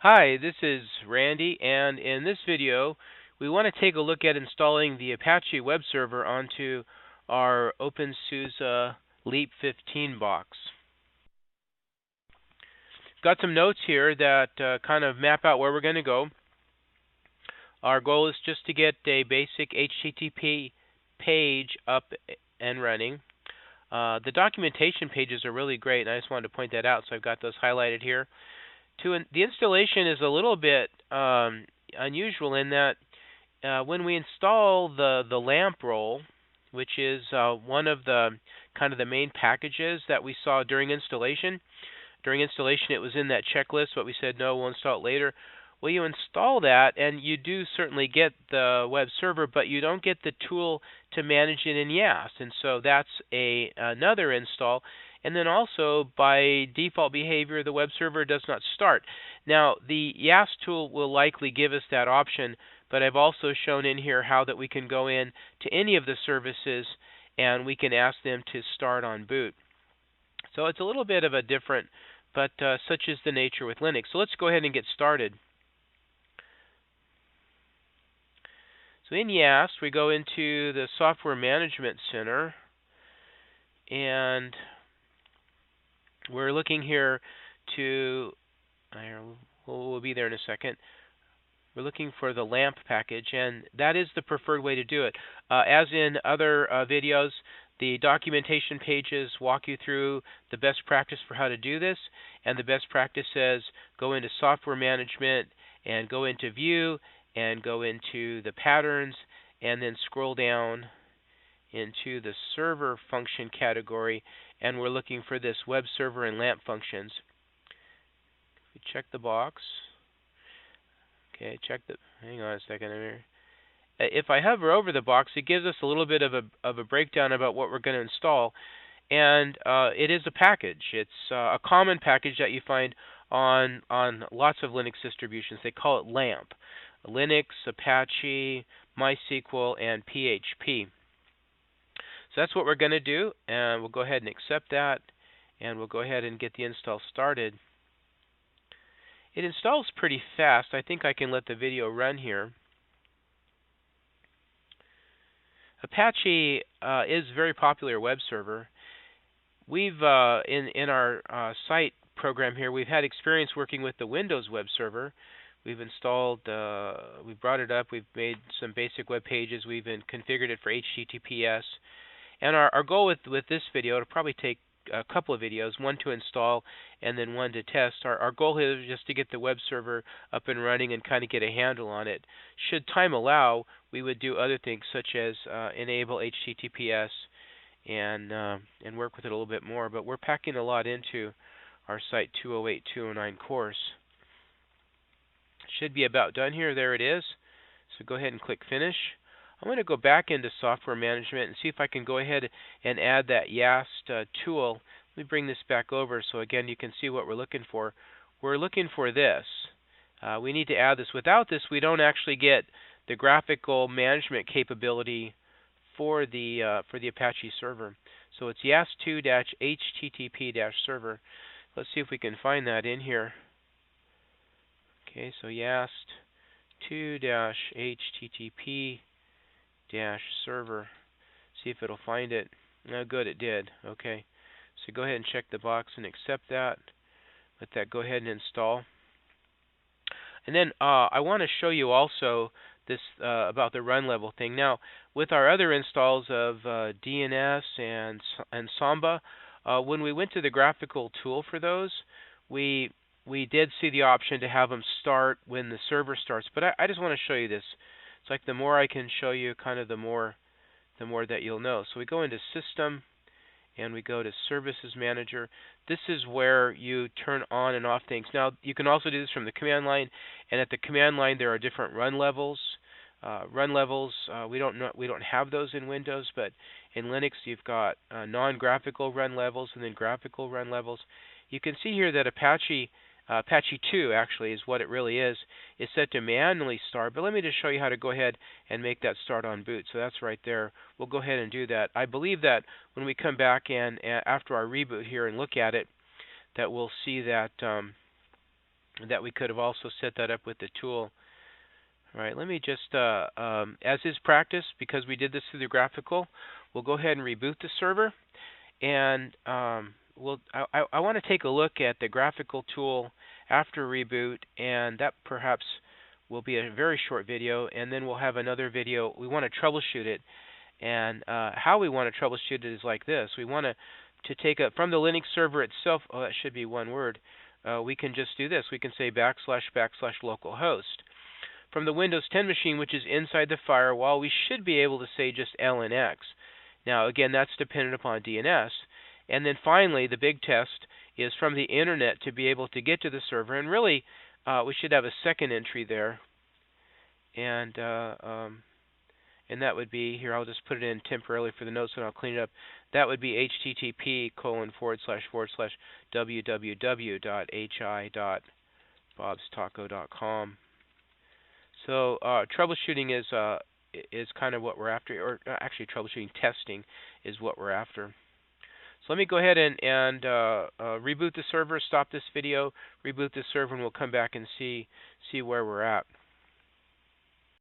Hi, this is Randy, and in this video, we want to take a look at installing the Apache web server onto our openSUSE Leap 15 box. Got some notes here that kind of map out where we're going to go. Our goal is just to get a basic HTTP page up and running. The documentation pages are really great, and I just wanted to point that out, so I've got those highlighted here. The installation is a little bit unusual in that when we install the LAMP role, which is one of the kind of the main packages that we saw during installation. During installation, it was in that checklist, but we said no, we'll install it later. Well, you install that, and you do certainly get the web server, but you don't get the tool to manage it in YAST, and so that's another install. And then also, by default behavior, the web server does not start. Now, the YAST tool will likely give us that option, but I've also shown in here how that we can go in to any of the services and we can ask them to start on boot. So it's a little bit of a different, but such is the nature with Linux. So let's go ahead and get started. So in YAST, we go into the Software Management Center, and we're looking here to, we'll be there in a second. We're looking for the LAMP package, and that is the preferred way to do it. As in other videos, the documentation pages walk you through the best practice for how to do this, and the best practice says go into Software Management and go into View and go into the Patterns, and then scroll down into the Server Function category, and we're looking for this Web Server and LAMP functions. If we check the box, okay, hang on a second here. If I hover over the box, it gives us a little bit of a breakdown about what we're going to install, and it is a package. It's a common package that you find on lots of Linux distributions. They call it LAMP: Linux, Apache, MySQL, and PHP. So that's what we're going to do, and we'll go ahead and accept that, and we'll go ahead and get the install started. It installs pretty fast. I think I can let the video run here. Apache is a very popular web server. We've in our site program here, we've had experience working with the Windows web server. We've installed, we've brought it up, we've made some basic web pages, we've configured it for HTTPS. And our goal with this video, it'll probably take a couple of videos, one to install and then one to test. Our goal here is just to get the web server up and running and kind of get a handle on it. Should time allow, we would do other things such as enable HTTPS and work with it a little bit more. But we're packing a lot into our Site 208-209 course. Should be about done here. There it is. So go ahead and click Finish. I'm going to go back into Software Management and see if I can go ahead and add that YAST tool. Let me bring this back over so again you can see what we're looking for. We're looking for this. We need to add this. Without this, we don't actually get the graphical management capability for the Apache server. So it's YAST2-HTTP-server. Let's see if we can find that in here. Okay, so YAST2-HTTP-server. See if it'll find it. Oh, good, it did. Okay, so go ahead and check the box and accept that. Let that go ahead and install. And then I want to show you also this about the run level thing. Now, with our other installs of DNS and Samba, when we went to the graphical tool for those, we did see the option to have them start when the server starts. But I just want to show you this. It's like the more I can show you, kind of the more that you'll know. So we go into System, and we go to Services Manager. This is where you turn on and off things. Now, you can also do this from the command line, and at the command line there are different run levels. We don't have those in Windows, but in Linux you've got non-graphical run levels and then graphical run levels. You can see here that Apache 2 actually is what it really is set to manually start. But let me just show you how to go ahead and make that start on boot. So that's right there. We'll go ahead and do that. I believe that when we come back and after our reboot here and look at it, that we'll see that that we could have also set that up with the tool. All right, let me just, as is practice, because we did this through the graphical, we'll go ahead and reboot the server. And I want to take a look at the graphical tool after reboot, and that perhaps will be a very short video, and then we'll have another video. We want to troubleshoot it, and how we want to troubleshoot it is like this. We want to take a, from the Linux server itself, oh, that should be one word, we can just do this. We can say / /localhost. From the Windows 10 machine, which is inside the firewall, we should be able to say just LNX. Now, again, that's dependent upon DNS. And then finally, the big test is from the internet to be able to get to the server. And really, we should have a second entry there. And that would be, here, I'll just put it in temporarily for the notes and I'll clean it up. That would be http://www.hi.bobstaco.com. So troubleshooting is kind of what we're after, or actually troubleshooting testing is what we're after. So let me go ahead and reboot the server, stop this video, reboot the server, and we'll come back and see where we're at.